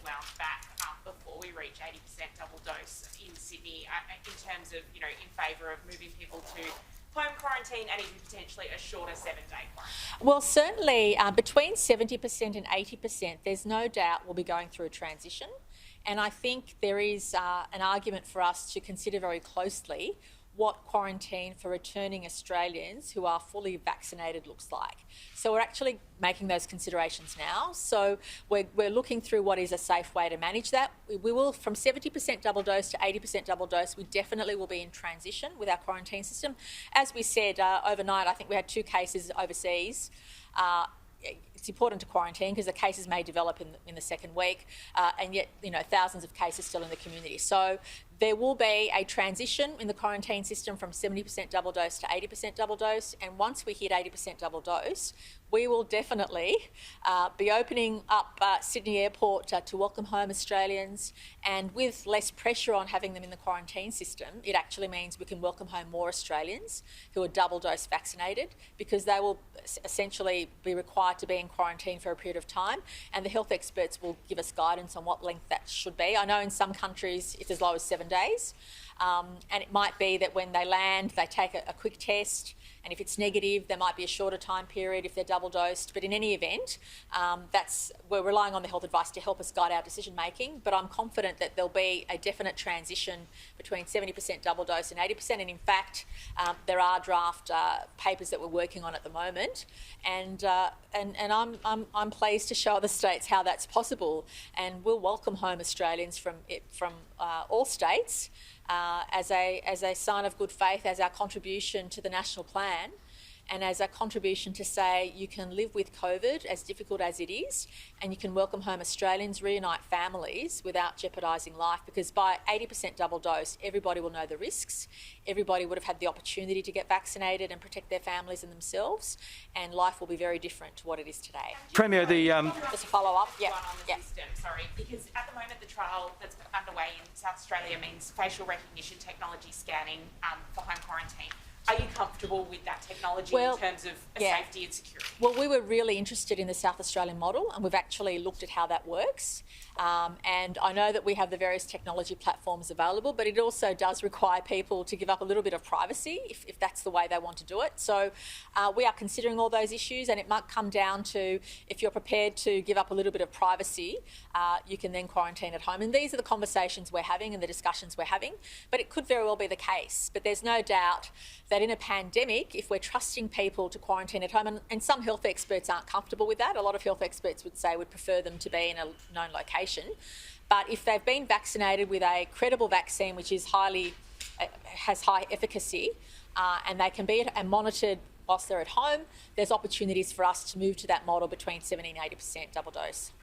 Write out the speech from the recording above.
wound back before we reach 80% double dose in Sydney in terms of, in favour of moving people to home quarantine and even potentially a shorter 7-day quarantine? Well, certainly between 70% and 80%, there's no doubt we'll be going through a transition. And I think there is an argument for us to consider very closely what quarantine for returning Australians who are fully vaccinated looks like. So we're actually making those considerations now. So we're looking through what is a safe way to manage that. We will, from 70% double dose to 80% double dose, we definitely will be in transition with our quarantine system. As we said, overnight, I think we had 2 cases overseas. It's important to quarantine because the cases may develop in the second week, and yet thousands of cases still in the community. So there will be a transition in the quarantine system from 70% double dose to 80% double dose, and once we hit 80% double dose, we will definitely be opening up Sydney Airport to welcome home Australians, and with less pressure on having them in the quarantine system, it actually means we can welcome home more Australians who are double dose vaccinated, because they will essentially be required to be in quarantine for a period of time, and the health experts will give us guidance on what length that should be. I know in some countries it's as low as 7 days, and it might be that when they land they take a quick test, and if it's negative there might be a shorter time period if they're double dosed. But in any event, we're relying on the health advice to help us guide our decision making, but I'm confident that there'll be a definite transition between 70% double dose and 80%, and in fact there are draft papers that we're working on at the moment, and I'm pleased to show other states how that's possible, and we'll welcome home Australians from all states as a sign of good faith, as our contribution to the national plan, and as a contribution to say you can live with COVID, as difficult as it is, and you can welcome home Australians, reunite families without jeopardising life, because by 80% double dose, everybody will know the risks, everybody would have had the opportunity to get vaccinated and protect their families and themselves, and life will be very different to what it is today. Premier, just a follow-up. System, sorry, because at the moment the trial that's underway in South Australia means facial recognition technology scanning for home quarantine. Are you comfortable with that technology in terms of safety and security? Well, we were really interested in the South Australian model, and we've actually looked at how that works. And I know that we have the various technology platforms available, but it also does require people to give up a little bit of privacy if that's the way they want to do it. So we are considering all those issues, and it might come down to, if you're prepared to give up a little bit of privacy, you can then quarantine at home. And these are the conversations we're having and the discussions we're having, but it could very well be the case. But there's no doubt that in a pandemic, if we're trusting people to quarantine at home, and some health experts aren't comfortable with that, a lot of health experts would prefer them to be in a known location, but if they've been vaccinated with a credible vaccine which is has high efficacy, and they can be monitored whilst they're at home, there's opportunities for us to move to that model between 70 and 80% double dose.